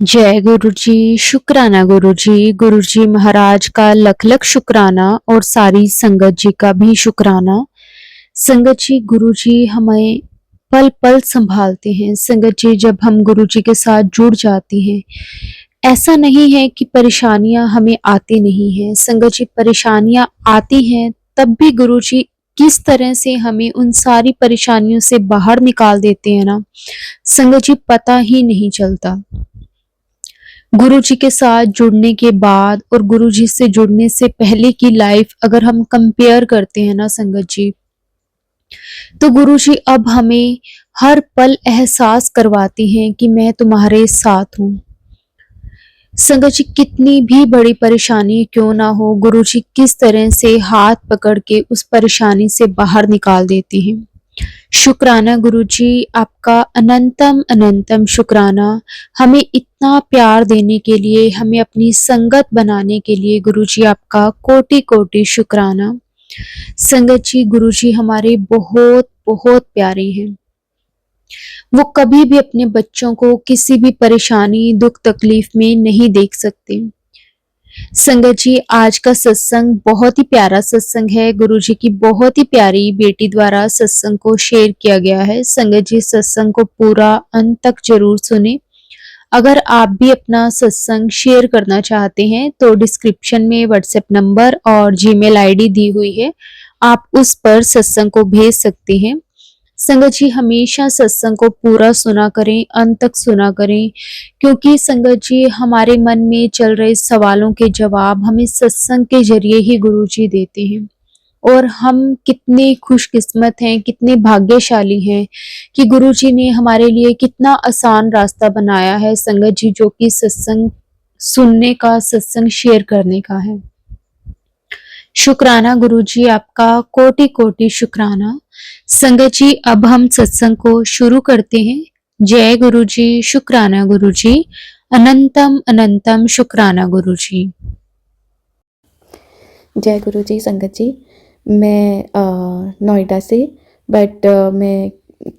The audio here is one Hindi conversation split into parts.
जय गुरु जी। शुक्राना गुरु जी। गुरु जी महाराज का लख लख शुक्राना और सारी संगत जी का भी शुक्राना। संगत जी, गुरु जी हमें पल पल संभालते हैं। संगत जी, जब हम गुरु जी के साथ जुड़ जाते हैं, ऐसा नहीं है कि परेशानियां हमें आती नहीं हैं। संगत जी, परेशानियां आती हैं तब भी गुरु जी किस तरह से हमें उन सारी परेशानियों से बाहर निकाल देते हैं ना, संगत जी पता ही नहीं चलता। गुरुजी के साथ जुड़ने के बाद और गुरुजी से जुड़ने से पहले की लाइफ अगर हम कंपेयर करते हैं ना संगत जी, तो गुरुजी अब हमें हर पल एहसास करवाते हैं कि मैं तुम्हारे साथ हूँ। संगत जी, कितनी भी बड़ी परेशानी क्यों ना हो, गुरुजी किस तरह से हाथ पकड़ के उस परेशानी से बाहर निकाल देते हैं। शुक्राना गुरुजी, आपका अनंतम अनंतम शुक्राना। हमें इतना प्यार देने के लिए, हमें अपनी संगत बनाने के लिए गुरुजी आपका कोटि कोटि शुक्राना। संगत जी, गुरुजी हमारे बहुत बहुत प्यारे हैं। वो कभी भी अपने बच्चों को किसी भी परेशानी दुख तकलीफ में नहीं देख सकते। संगत जी, आज का सत्संग बहुत ही प्यारा सत्संग है। गुरुजी की बहुत ही प्यारी बेटी द्वारा सत्संग को शेयर किया गया है। संगत जी, सत्संग को पूरा अंत तक जरूर सुने। अगर आप भी अपना सत्संग शेयर करना चाहते हैं तो डिस्क्रिप्शन में व्हाट्सएप नंबर और जीमेल आईडी दी हुई है, आप उस पर सत्संग को भेज सकते हैं। संगत जी, हमेशा सत्संग को पूरा सुना करें, अंत तक सुना करें, क्योंकि संगत जी हमारे मन में चल रहे सवालों के जवाब हमें सत्संग के जरिए ही गुरु जी देते हैं। और हम कितने खुशकिस्मत हैं, कितने भाग्यशाली हैं कि गुरु जी ने हमारे लिए कितना आसान रास्ता बनाया है संगत जी, जो कि सत्संग सुनने का, सत्संग शेयर करने का है। शुक्राना गुरु जी, आपका कोटि कोटि शुक्राना। संगत जी, अब हम सत्संग को शुरू करते हैं। जय गुरु जी। शुक्राना गुरु जी। अनंतम अनंतम शुक्राना गुरु जी। जय गुरु जी। संगत जी, मैं नोएडा से, बट मैं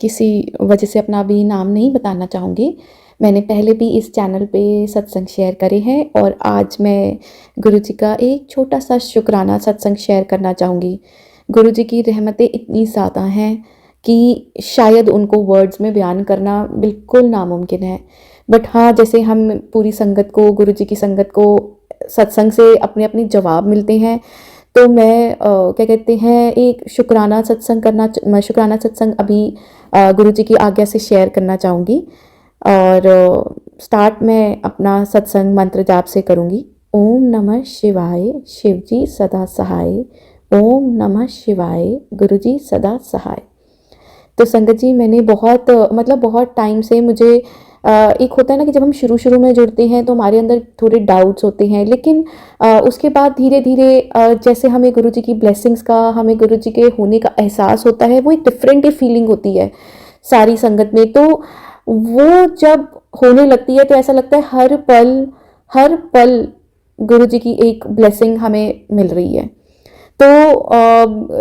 किसी वजह से अपना अभी नाम नहीं बताना चाहूँगी। मैंने पहले भी इस चैनल पे सत्संग शेयर करे हैं और आज मैं गुरु जी का एक छोटा सा शुक्राना सत्संग शेयर करना चाहूँगी। गुरु जी की रहमतें इतनी ज़्यादा हैं कि शायद उनको वर्ड्स में बयान करना बिल्कुल नामुमकिन है। बट हाँ, जैसे हम पूरी संगत को, गुरु जी की संगत को सत्संग से अपने अपने जवाब मिलते हैं, तो मैं क्या कहते हैं, एक शुक्राना सत्संग अभी गुरु जी की आज्ञा से शेयर करना चाहूँगी। और स्टार्ट मैं अपना सत्संग मंत्र जाप से करूँगी। ओम नमः शिवाय, शिव जी सदा सहाय। ओम नमः शिवाय, गुरु जी सदा सहाय। तो संगत जी, मैंने बहुत टाइम से मुझे एक होता है ना कि जब हम शुरू शुरू में जुड़ते हैं तो हमारे अंदर थोड़े डाउट्स होते हैं, लेकिन उसके बाद धीरे धीरे जैसे हमें गुरु जी की ब्लेसिंग्स का, हमें गुरु जी के होने का एहसास होता है, वो एक डिफरेंट ही फीलिंग होती है सारी संगत में। तो वो जब होने लगती है तो ऐसा लगता है हर पल गुरु जी की एक ब्लेसिंग हमें मिल रही है। तो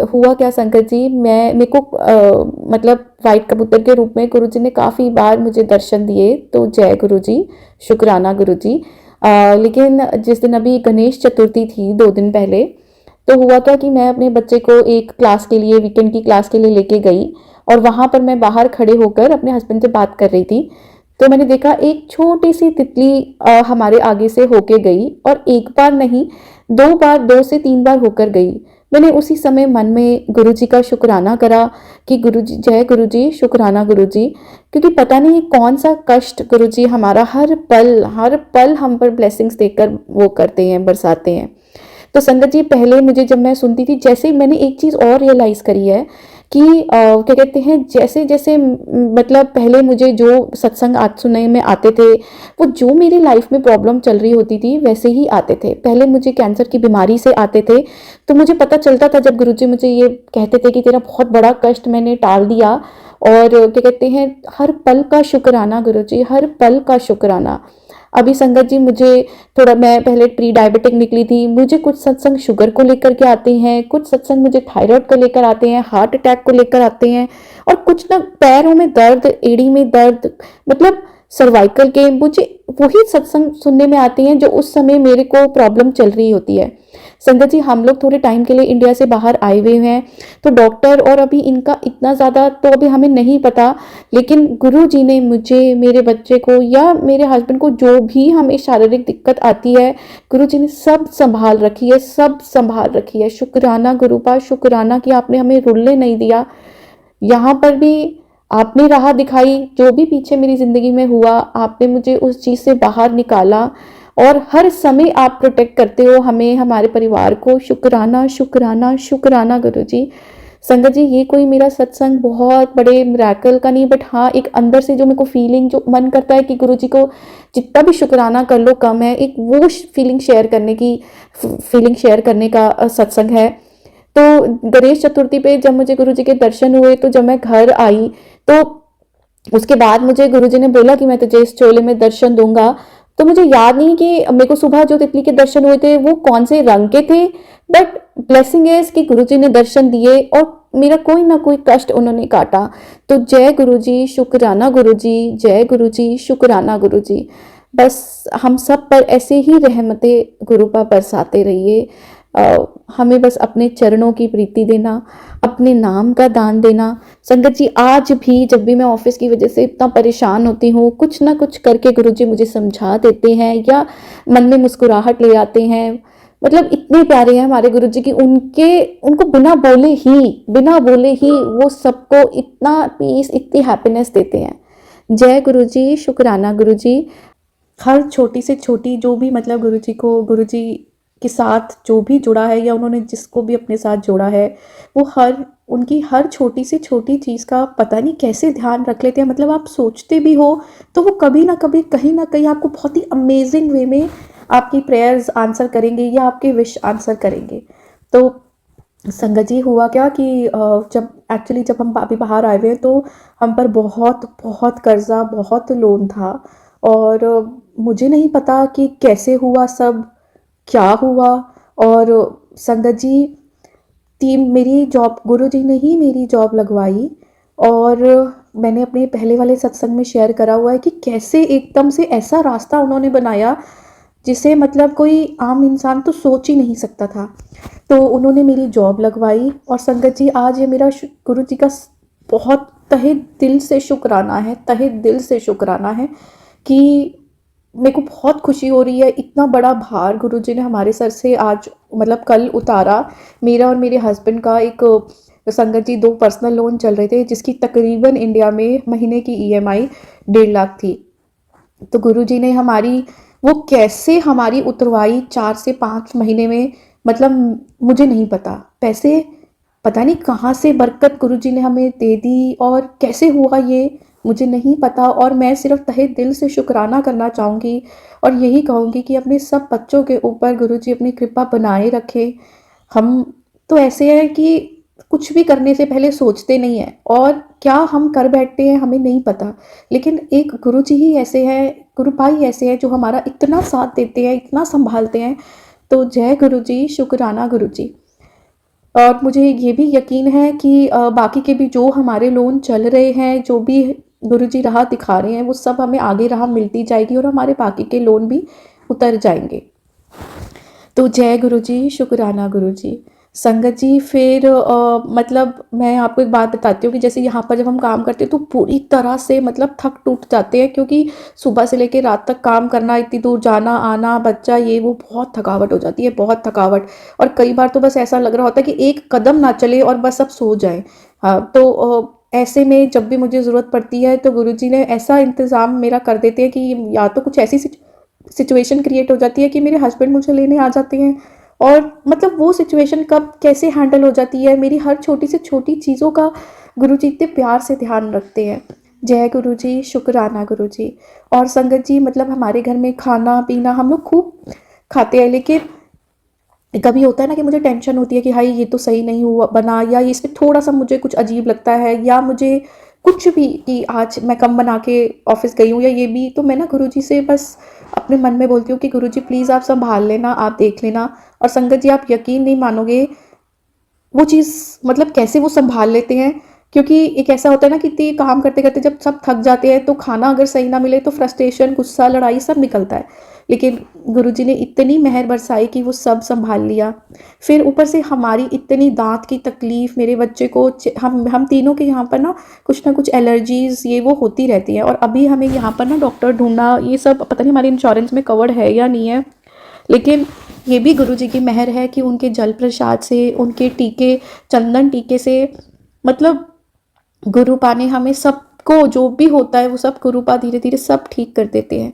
हुआ क्या संगत जी, मेरे को मतलब वाइट कबूतर के रूप में गुरु जी ने काफ़ी बार मुझे दर्शन दिए। तो जय गुरु जी, शुक्राना गुरु जी। लेकिन जिस दिन अभी गणेश चतुर्थी थी 2 दिन पहले, तो हुआ क्या कि मैं अपने बच्चे को एक क्लास के लिए, वीकेंड की क्लास के लिए लेके गई और वहाँ पर मैं बाहर खड़े होकर अपने हस्बैंड से बात कर रही थी। तो मैंने देखा एक छोटी सी तितली हमारे आगे से होके गई, और एक बार नहीं, 2 बार, 2 से 3 बार होकर गई। मैंने उसी समय मन में गुरु जी का शुक्राना करा कि गुरु जी, जय गुरु जी, शुक्राना गुरु जी। क्योंकि पता नहीं कौन सा कष्ट गुरु जी हमारा हर पल हम पर ब्लेसिंग्स देकर वो करते हैं, बरसाते हैं। तो संगत जी, पहले मुझे, जब मैं सुनती थी, जैसे मैंने एक चीज़ और रियलाइज़ करी है कि क्या कहते हैं, जैसे जैसे मतलब पहले मुझे जो सत्संग आज सुनने में आते थे, वो जो मेरी लाइफ में प्रॉब्लम चल रही होती थी वैसे ही आते थे। पहले मुझे कैंसर की बीमारी से आते थे, तो मुझे पता चलता था जब गुरुजी मुझे ये कहते थे कि तेरा बहुत बड़ा कष्ट मैंने टाल दिया। और क्या कहते हैं, हर पल का शुक्राना गुरुजी, हर पल का शुक्राना। अभी संगत जी, मुझे थोड़ा, मैं पहले प्री डायबिटिक निकली थी, मुझे कुछ सत्संग शुगर को लेकर के आते हैं, कुछ सत्संग मुझे थायराइड को लेकर आते हैं, हार्ट अटैक को लेकर आते हैं, और कुछ ना पैरों में दर्द, एड़ी में दर्द, मतलब सर्वाइकल के, मुझे वही सत्संग सुनने में आते हैं जो उस समय मेरे को प्रॉब्लम चल रही होती है। संगत जी, हम लोग थोड़े टाइम के लिए इंडिया से बाहर आए हुए हैं, तो डॉक्टर और अभी इनका इतना ज़्यादा तो अभी हमें नहीं पता, लेकिन गुरु जी ने मुझे, मेरे बच्चे को या मेरे हस्बैंड को जो भी हमें शारीरिक दिक्कत आती है, गुरु जी ने सब संभाल रखी है, सब संभाल रखी है। शुक्राना गुरुपा, शुक्राना कि आपने हमें रुलने नहीं दिया। यहाँ पर भी आपने राह दिखाई, जो भी पीछे मेरी ज़िंदगी में हुआ आपने मुझे उस चीज़ से बाहर निकाला, और हर समय आप प्रोटेक्ट करते हो हमें, हमारे परिवार को। शुक्राना शुक्राना शुक्राना गुरु जी। संगत जी, ये कोई मेरा सत्संग बहुत बड़े मिरेकल का नहीं, बट हाँ एक अंदर से जो मेरे को फीलिंग, जो मन करता है कि गुरु जी को जितना भी शुक्राना कर लो कम है, एक वो फीलिंग शेयर करने की, फीलिंग शेयर करने का सत्संग है। तो गणेश चतुर्थी पे जब मुझे गुरु जी के दर्शन हुए, तो जब मैं घर आई तो उसके बाद मुझे गुरुजी ने बोला कि मैं तुझे इस चोले में दर्शन दूंगा। तो मुझे याद नहीं कि मेरे को सुबह जो तितली के दर्शन हुए थे वो कौन से रंग के थे, बट ब्लेसिंग है कि गुरुजी ने दर्शन दिए और मेरा कोई ना कोई कष्ट उन्होंने काटा। तो जय गुरुजी, शुक्राना गुरुजी, जय गुरुजी, शुक्राना गुरुजी। बस हम सब पर ऐसे ही रहमतें गुरुपा बरसाते रहिए। हमें बस अपने चरणों की प्रीति देना, अपने नाम का दान देना। संगत जी, आज भी जब भी मैं ऑफिस की वजह से इतना परेशान होती हूँ, कुछ ना कुछ करके गुरुजी मुझे समझा देते हैं या मन में मुस्कुराहट ले आते हैं। मतलब इतने प्यारे हैं हमारे गुरुजी की, उनको बिना बोले ही वो सबको इतना पीस, इतनी हैप्पीनेस देते हैं। जय गुरुजी, शुक्राना गुरुजी। हर छोटी से छोटी जो भी मतलब गुरुजी के साथ जो भी जुड़ा है या उन्होंने जिसको भी अपने साथ जोड़ा है, वो उनकी हर छोटी से छोटी चीज़ का पता नहीं कैसे ध्यान रख लेते हैं। मतलब आप सोचते भी हो तो वो कभी ना कभी कहीं ना कहीं आपको बहुत ही अमेजिंग वे में आपकी प्रेयर्स आंसर करेंगे या आपके विश आंसर करेंगे। तो संगत जी, हुआ क्या कि जब हम अभी बाहर आए हुए हैं तो हम पर बहुत बहुत कर्जा, बहुत लोन था, और मुझे नहीं पता कि कैसे हुआ सब, क्या हुआ। और संगत जी, मेरी जॉब, गुरु जी ने ही मेरी जॉब लगवाई। और मैंने अपने पहले वाले सत्संग में शेयर करा हुआ है कि कैसे एकदम से ऐसा रास्ता उन्होंने बनाया जिसे मतलब कोई आम इंसान तो सोच ही नहीं सकता था। तो उन्होंने मेरी जॉब लगवाई। और संगत जी, आज ये मेरा गुरु जी का बहुत तहे दिल से शुक्राना है, तहे दिल से शुक्राना है कि मेरे को बहुत खुशी हो रही है। इतना बड़ा भार गुरुजी ने हमारे सर से आज मतलब कल उतारा। मेरा और मेरे हस्बैंड का एक, संगत जी, 2 पर्सनल लोन चल रहे थे जिसकी तकरीबन इंडिया में महीने की EMI 1.5 लाख थी। तो गुरुजी ने वो कैसे हमारी उतरवाई 4 से 5 महीने में, मतलब मुझे नहीं पता। पैसे पता नहीं कहाँ से बरकत गुरुजी ने हमें दे दी और कैसे हुआ ये मुझे नहीं पता। और मैं सिर्फ तहे दिल से शुक्राना करना चाहूँगी और यही कहूँगी कि अपने सब बच्चों के ऊपर गुरुजी अपनी कृपा बनाए रखे। हम तो ऐसे हैं कि कुछ भी करने से पहले सोचते नहीं हैं और क्या हम कर बैठते हैं हमें नहीं पता, लेकिन एक गुरुजी ही ऐसे हैं, गुरु भाई ऐसे हैं जो हमारा इतना साथ देते हैं, इतना संभालते हैं। तो जय गुरुजी, शुक्राना गुरुजी। और मुझे ये भी यकीन है कि बाकी के भी जो हमारे लोन चल रहे हैं, जो भी गुरुजी राह दिखा रहे हैं, वो सब हमें आगे राह मिलती जाएगी और हमारे बाकी के लोन भी उतर जाएंगे। तो जय गुरुजी, शुक्राना गुरुजी। संगत जी, फिर मतलब मैं आपको एक बात बताती हूँ कि जैसे यहाँ पर जब हम काम करते हैं तो पूरी तरह से मतलब थक टूट जाते हैं, क्योंकि सुबह से लेकर रात तक काम करना, इतनी दूर जाना आना, बच्चा, ये वो, बहुत थकावट हो जाती है, बहुत थकावट। और कई बार तो बस ऐसा लग रहा होता है कि एक कदम ना चले और बस अब सो जाए। हाँ, तो ऐसे में जब भी मुझे ज़रूरत पड़ती है तो गुरुजी ने ऐसा इंतज़ाम मेरा कर देते हैं कि या तो कुछ ऐसी सिचुएशन क्रिएट हो जाती है कि मेरे हस्बैंड मुझे लेने आ जाते हैं, और मतलब वो सिचुएशन कब कैसे हैंडल हो जाती है, मेरी हर छोटी से छोटी चीज़ों का गुरुजी इतने प्यार से ध्यान रखते हैं। जय गुरुजी, शुक्राना गुरुजी। और संगत जी, मतलब हमारे घर में खाना पीना हम लोग खूब खाते हैं, लेकिन कभी होता है ना कि मुझे टेंशन होती है कि हाई ये तो सही नहीं हुआ बना, या इसमें थोड़ा सा मुझे कुछ अजीब लगता है, या मुझे कुछ भी कि आज मैं कम बना के ऑफिस गई हूँ या ये भी, तो मैं ना गुरुजी से बस अपने मन में बोलती हूँ कि गुरुजी प्लीज़ आप संभाल लेना, आप देख लेना। और संगत जी, आप यकीन नहीं मानोगे वो चीज़ मतलब कैसे वो संभाल लेते हैं क्योंकि एक ऐसा होता है ना कि इतने काम करते करते जब सब थक जाते हैं तो खाना अगर सही ना मिले तो फ्रस्ट्रेशन, गुस्सा, लड़ाई सब निकलता है। लेकिन गुरुजी ने इतनी मेहर बरसाई कि वो सब संभाल लिया। फिर ऊपर से हमारी इतनी दांत की तकलीफ, मेरे बच्चे को हम तीनों के यहाँ पर ना कुछ एलर्जीज ये वो होती रहती है, और अभी हमें यहाँ पर ना डॉक्टर ढूंढना, ये सब पता नहीं हमारे इंश्योरेंस में कवर्ड है या नहीं है। लेकिन ये भी गुरुजी की मेहर है कि उनके जल प्रसाद से, उनके टीके, चंदन टीके से, मतलब गुरुपा ने हमें सबको जो भी होता है वो सब गुरुपा धीरे धीरे सब ठीक कर देते हैं।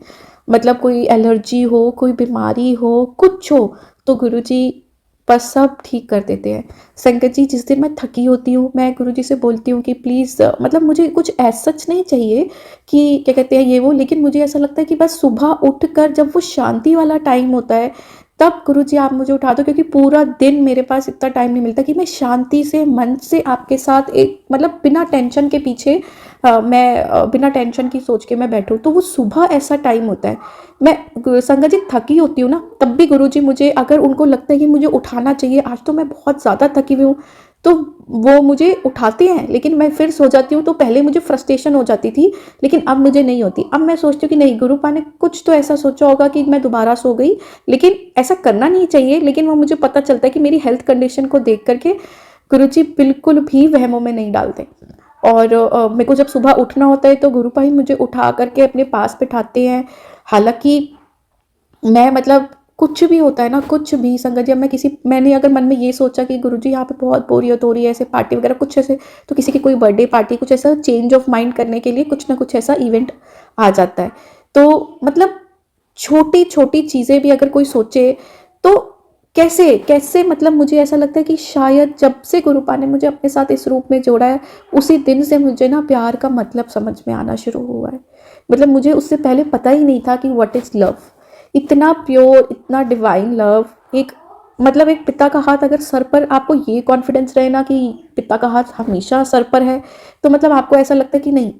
मतलब कोई एलर्जी हो, कोई बीमारी हो, कुछ हो, तो गुरुजी बस सब ठीक कर देते हैं। संगत जी, जिस दिन मैं थकी होती हूँ मैं गुरुजी से बोलती हूँ कि प्लीज़, मतलब मुझे कुछ ऐसा सच नहीं चाहिए कि क्या कहते हैं ये वो, लेकिन मुझे ऐसा लगता है कि बस सुबह उठ कर जब वो शांति वाला टाइम होता है तब गुरुजी आप मुझे उठा दो, क्योंकि पूरा दिन मेरे पास इतना टाइम नहीं मिलता कि मैं शांति से मन से आपके साथ एक, मतलब बिना टेंशन के पीछे बिना टेंशन की सोच के मैं बैठूं, तो वो सुबह ऐसा टाइम होता है। मैं संगत जी थकी होती हूँ ना, तब भी गुरुजी मुझे, अगर उनको लगता है कि मुझे उठाना चाहिए, आज तो मैं बहुत ज़्यादा थकी हुई हूँ, तो वो मुझे उठाते हैं, लेकिन मैं फिर सो जाती हूँ। तो पहले मुझे फ्रस्ट्रेशन हो जाती थी, लेकिन अब मुझे नहीं होती। अब मैं सोचती हूँ कि नहीं, गुरुपा ने कुछ तो ऐसा सोचा होगा कि मैं दोबारा सो गई, लेकिन ऐसा करना नहीं चाहिए। लेकिन वो मुझे पता चलता है कि मेरी हेल्थ कंडीशन को देख करके गुरुजी बिल्कुल भी वहमों में नहीं डालते। और मेरे को जब सुबह उठना होता है तो गुरुपा ही मुझे उठा करके अपने पास बिठाते हैं। हालांकि मैं, मतलब कुछ भी होता है ना, कुछ भी संगत जी, अब मैंने अगर मन में ये सोचा कि गुरुजी यहाँ पे बहुत बोरियत हो रही है, ऐसे पार्टी वगैरह कुछ ऐसे, तो किसी की कोई बर्थडे पार्टी, कुछ ऐसा चेंज ऑफ माइंड करने के लिए कुछ ना कुछ ऐसा इवेंट आ जाता है। तो मतलब छोटी छोटी चीज़ें भी अगर कोई सोचे तो कैसे कैसे, मतलब मुझे ऐसा लगता है कि शायद जब से गुरुपा ने मुझे अपने साथ इस रूप में जोड़ा है, उसी दिन से मुझे ना प्यार का मतलब समझ में आना शुरू हुआ है। मतलब मुझे उससे पहले पता ही नहीं था कि व्हाट इज़ लव। इतना प्योर, इतना डिवाइन लव, एक, मतलब एक पिता का हाथ अगर सर पर, आपको ये कॉन्फिडेंस रहे ना कि पिता का हाथ हमेशा सर पर है, तो मतलब आपको ऐसा लगता है कि नहीं,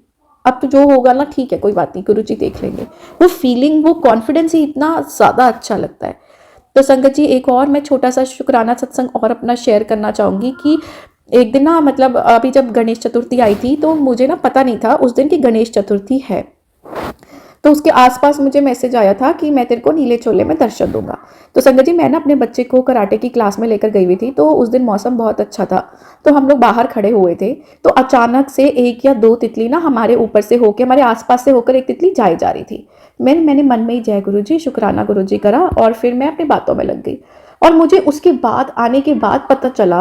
अब तो जो होगा ना ठीक है, कोई बात नहीं, गुरुजी देख लेंगे। वो फीलिंग, वो कॉन्फिडेंस ही इतना ज़्यादा अच्छा लगता है। तो संगत जी, एक और मैं छोटा सा शुक्राना सत्संग और अपना शेयर करना चाहूँगी कि एक दिन ना, मतलब अभी जब गणेश चतुर्थी आई थी तो मुझे ना पता नहीं था उस दिन की गणेश चतुर्थी है। तो उसके आसपास मुझे मैसेज आया था कि मैं तेरे को नीले चोले में दर्शन दूंगा। तो संगत जी, मैं ना अपने बच्चे को कराटे की क्लास में लेकर गई हुई थी, तो उस दिन मौसम बहुत अच्छा था। तो हम लोग बाहर खड़े हुए थे, तो अचानक से एक या दो तितली ना हमारे ऊपर से होकर, हमारे आसपास से होकर एक तितली जाए जा रही थी। मैंने मन में ही जय गुरु जी, शुक्राना गुरु जी करा, और फिर मैं अपनी बातों में लग गई। और मुझे उसके बाद आने के बाद पता चला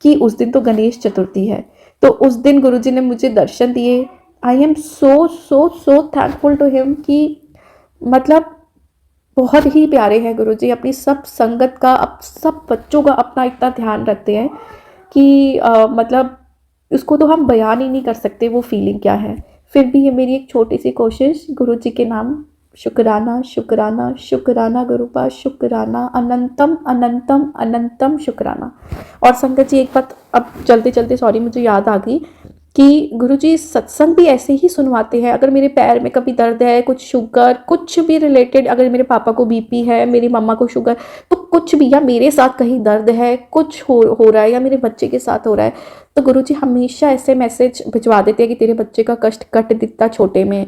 कि उस दिन तो गणेश चतुर्थी है। तो उस दिन गुरु जी ने मुझे दर्शन दिए। I am so so so thankful to him कि, मतलब बहुत ही प्यारे हैं गुरुजी, अपनी सब संगत का, सब बच्चों का अपना इतना ध्यान रखते हैं कि मतलब उसको तो हम बयान ही नहीं कर सकते वो फीलिंग क्या है। फिर भी ये मेरी एक छोटी सी कोशिश, गुरुजी के नाम शुक्राना शुक्राना शुक्राना गुरुपा, शुक्राना अनंतम अनंतम अनंतम शुक्राना। और संगत जी, एक बात अब चलते चलते, सॉरी, मुझे याद आ गई कि गुरुजी सत्संग भी ऐसे ही सुनवाते हैं। अगर मेरे पैर में कभी दर्द है, कुछ शुगर, कुछ भी रिलेटेड, अगर मेरे पापा को बीपी है, मेरी मम्मा को शुगर, तो कुछ भी, या मेरे साथ कहीं दर्द है, कुछ हो रहा है, या मेरे बच्चे के साथ हो रहा है, तो गुरुजी हमेशा ऐसे मैसेज भिजवा देते हैं कि तेरे बच्चे का कष्ट कट दिखता छोटे में।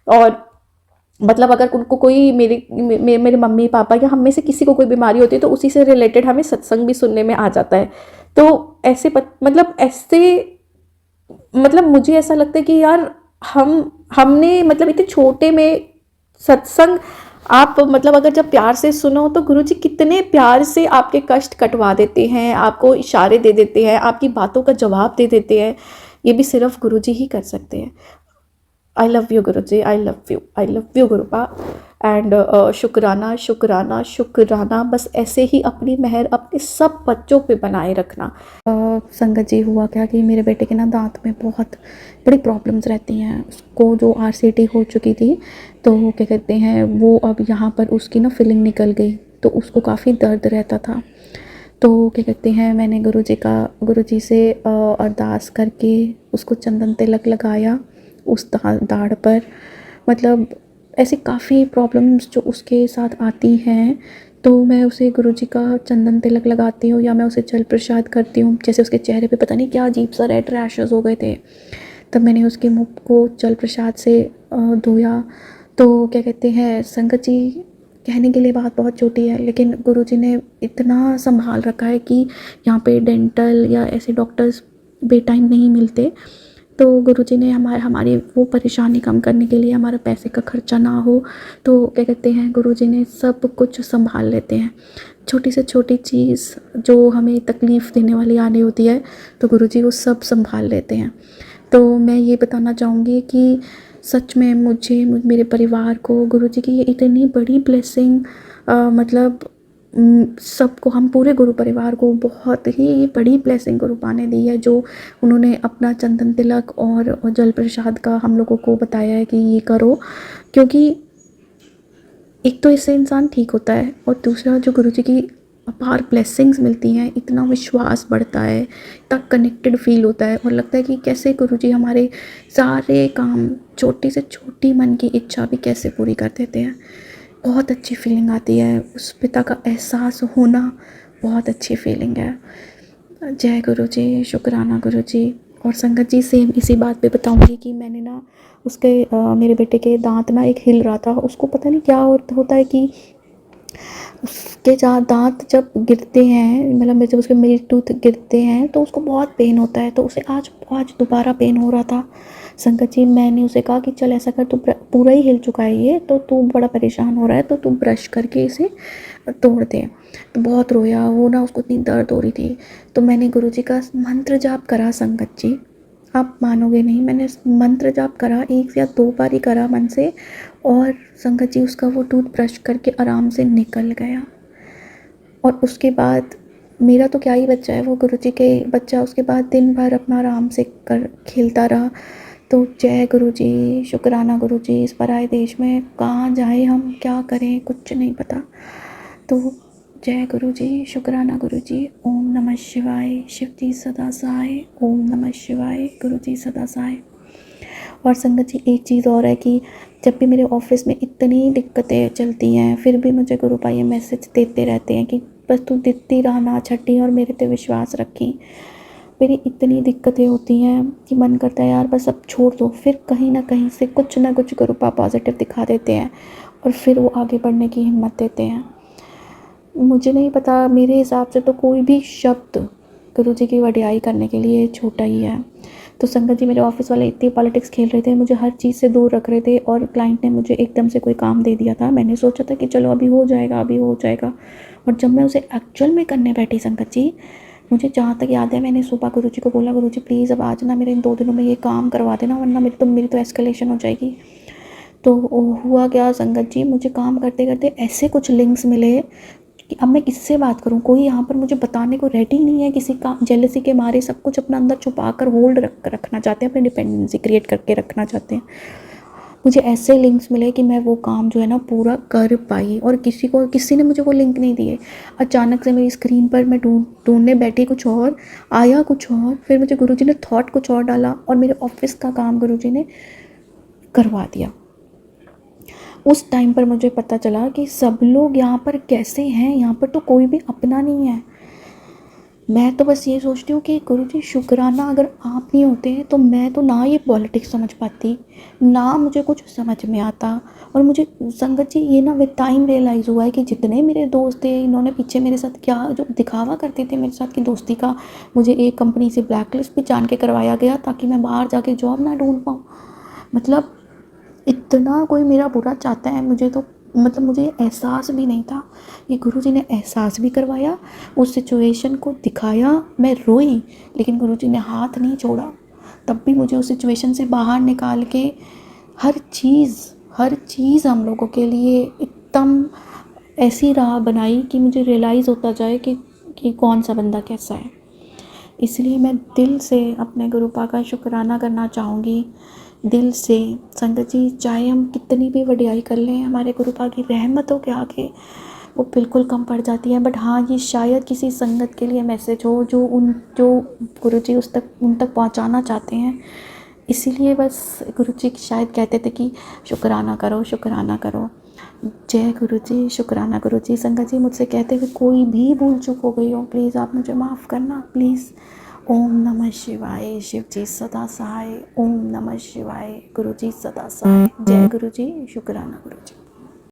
और मतलब अगर उनको कोई, मेरे मम्मी पापा या हम में से किसी को कोई बीमारी होती है तो उसी से रिलेटेड हमें सत्संग भी सुनने में आ जाता है। तो ऐसे मतलब ऐसे, मतलब मुझे ऐसा लगता है कि यार हमने, मतलब इतने छोटे में सत्संग, आप मतलब अगर जब प्यार से सुनो तो गुरुजी कितने प्यार से आपके कष्ट कटवा देते हैं, आपको इशारे दे देते हैं, आपकी बातों का जवाब दे देते हैं। ये भी सिर्फ गुरुजी ही कर सकते हैं। I love you Guruji, I love you गुरुपा। And शुक्राना शुक्राना शुक्राना, बस ऐसे ही अपनी मेहर अपने सब बच्चों पे बनाए रखना। संगत जी, हुआ क्या कि मेरे बेटे के ना दांत में बहुत बड़ी प्रॉब्लम्स रहती हैं। उसको जो आरसीटी हो चुकी थी, तो क्या कहते हैं वो, अब यहाँ पर उसकी ना फिलिंग निकल गई, तो उसको काफ़ी दर्द रहता था। तो क्या कहते हैं, मैंने गुरुजी से अरदास करके उसको चंदन तिलक लगाया उस दाढ़ पर। मतलब ऐसे काफ़ी प्रॉब्लम्स जो उसके साथ आती हैं, तो मैं उसे गुरुजी का चंदन तिलक लगाती हूँ या मैं उसे जल प्रसाद करती हूँ। जैसे उसके चेहरे पे पता नहीं क्या अजीब सा रेड रैशेज़ हो गए थे, तब मैंने उसके मुँह को जल प्रसाद से धोया। तो क्या कहते हैं, संगत जी कहने के लिए बात बहुत छोटी है, लेकिन गुरुजी ने इतना संभाल रखा है कि यहाँ पे डेंटल या ऐसे डॉक्टर्स बेटाइम नहीं मिलते। तो गुरुजी ने हमारी वो परेशानी कम करने के लिए, हमारा पैसे का खर्चा ना हो, तो क्या कहते हैं, गुरुजी ने सब कुछ संभाल लेते हैं। छोटी से छोटी चीज़ जो हमें तकलीफ़ देने वाली आनी होती है, तो गुरुजी वो सब संभाल लेते हैं। तो मैं ये बताना चाहूँगी कि सच में मेरे परिवार को गुरुजी की ये इतनी बड़ी ब्लेसिंग, मतलब सबको, हम पूरे गुरु परिवार को बहुत ही बड़ी ब्लेसिंग गुरु पा ने दी है, जो उन्होंने अपना चंदन तिलक और जल प्रसाद का हम लोगों को बताया है कि ये करो। क्योंकि एक तो इससे इंसान ठीक होता है, और दूसरा जो गुरुजी की अपार ब्लेसिंग्स मिलती हैं, इतना विश्वास बढ़ता है, इतना कनेक्टेड फील होता है, और लगता है कि कैसे गुरुजी हमारे सारे काम, छोटी से छोटी मन की इच्छा भी कैसे पूरी कर देते हैं। बहुत अच्छी फीलिंग आती है, उस पिता का एहसास होना बहुत अच्छी फीलिंग है। जय गुरु जी, शुक्राना गुरु जी। और संगत जी सेम इसी बात पे बताऊंगी कि मैंने ना उसके मेरे बेटे के दांत ना एक हिल रहा था, उसको पता नहीं क्या होता है कि उसके जहाँ दांत जब गिरते हैं, मतलब जब उसके मिल्क टूथ गिरते हैं तो उसको बहुत पेन होता है। तो उसे आज दोबारा पेन हो रहा था। संगत जी मैंने उसे कहा कि चल ऐसा कर, तू पूरा ही हिल चुका है ये, तो तू बड़ा परेशान हो रहा है, तो तू ब्रश करके इसे तोड़ दे। तो बहुत रोया वो ना, उसको इतनी दर्द हो रही थी। तो मैंने गुरुजी का मंत्र जाप करा संगत जी, आप मानोगे नहीं, मैंने मंत्र जाप करा, 1 या 2 बार ही करा मन से, और संगत जी उसका वो टूथ ब्रश करके आराम से निकल गया। और उसके बाद मेरा तो क्या ही बच्चा है, वो गुरुजी के बच्चा उसके बाद दिन भर अपना आराम से खेलता रहा। तो जय गुरुजी, शुक्राना गुरुजी। इस पराए देश में कहाँ जाए हम, क्या करें, कुछ नहीं पता। तो जय गुरुजी, शुक्राना गुरुजी। ओम नमः शिवाय, शिव जी सदा सहाय। ओम नमः शिवाय, गुरुजी सदा सहाय। और संगत जी एक चीज़ और है कि जब भी मेरे ऑफिस में इतनी दिक्कतें चलती हैं, फिर भी मुझे गुरु भाई ये मैसेज देते रहते हैं कि बस तू दिखती रहा ना छठी, और मेरे पे विश्वास रखी। मेरी इतनी दिक्कतें होती हैं कि मन करता है यार बस अब छोड़ दो, फिर कहीं ना कहीं से कुछ ना कुछ गुरु पा पॉजिटिव दिखा देते हैं, और फिर वो आगे बढ़ने की हिम्मत देते हैं। मुझे नहीं पता, मेरे हिसाब से तो कोई भी शब्द गुरुजी की वडियाई करने के लिए छोटा ही है। तो संगत जी मेरे ऑफिस वाले इतनी पॉलिटिक्स खेल रहे थे, मुझे हर चीज़ से दूर रख रहे थे, और क्लाइंट ने मुझे एकदम से कोई काम दे दिया था। मैंने सोचा था कि चलो अभी हो जाएगा, अभी हो जाएगा, और जब मैं उसे एक्चुअल में करने बैठी संगत जी, मुझे जहाँ तक याद है मैंने सुबह गुरुजी को बोला, गुरुजी प्लीज़ अब आज ना मेरे इन 2 दिनों में ये काम करवा देना, वरना मेरी तो एस्केलेशन हो जाएगी। तो हुआ क्या संगत जी, मुझे काम करते करते ऐसे कुछ लिंक्स मिले कि अब मैं किससे बात करूं, कोई यहाँ पर मुझे बताने को रेडी नहीं है। किसी का जेलसी के मारे सब कुछ अपना अंदर छुपा कर होल्ड रखना चाहते हैं, अपनी डिपेंडेंसी क्रिएट करके रखना चाहते हैं। मुझे ऐसे लिंक्स मिले कि मैं वो काम जो है ना पूरा कर पाई, और किसी ने मुझे वो लिंक नहीं दिए। अचानक से मेरी स्क्रीन पर मैं ढूंढने बैठी कुछ और, आया कुछ और, फिर मुझे गुरुजी ने थॉट कुछ और डाला, और मेरे ऑफिस का काम गुरुजी ने करवा दिया। उस टाइम पर मुझे पता चला कि सब लोग यहाँ पर कैसे हैं, यहाँ पर तो कोई भी अपना नहीं है। मैं तो बस ये सोचती हूँ कि गुरुजी शुक्राना, अगर आप नहीं होते तो मैं तो ना ये पॉलिटिक्स समझ पाती, ना मुझे कुछ समझ में आता। और मुझे संगत जी ये ना विद टाइम रियलाइज़ हुआ है कि जितने मेरे दोस्त थे, इन्होंने पीछे मेरे साथ क्या जो दिखावा करते थे मेरे साथ की दोस्ती का, मुझे एक कंपनी से ब्लैकलिस्ट भी जान के करवाया गया ताकि मैं बाहर जाके जॉब ना ढूंढ पाऊँ। मतलब इतना कोई मेरा बुरा चाहता है, मुझे तो मतलब मुझे एहसास भी नहीं था। ये गुरुजी ने एहसास भी करवाया, उस सिचुएशन को दिखाया। मैं रोई, लेकिन गुरुजी ने हाथ नहीं छोड़ा, तब भी मुझे उस सिचुएशन से बाहर निकाल के हर चीज़ हम लोगों के लिए एकदम ऐसी राह बनाई कि मुझे रियलाइज़ होता जाए कि कौन सा बंदा कैसा है। इसलिए मैं दिल से अपने गुरुपा का शुक्राना करना चाहूँगी, दिल से। संगत जी चाहे हम कितनी भी वडियाई कर लें, हमारे गुरुपा की रहमतों के आगे वो बिल्कुल कम पड़ जाती है। बट हाँ, ये शायद किसी संगत के लिए मैसेज हो जो गुरुजी उन तक पहुँचाना चाहते हैं। इसीलिए बस गुरुजी शायद कहते थे कि शुक्राना करो, शुक्राना करो। जय गुरु जी, शुक्राना गुरु जी। संगत जी, मुझसे कहते हुए कोई भी भूल चूक हो गई हो, प्लीज़ आप मुझे माफ़ करना प्लीज़। ओम नमः शिवाय। शिव जी सदा सहाय। ओम नमः शिवाय। गुरु जी सदा सहाय। जय गुरु जी, शुक्राना गुरु जी।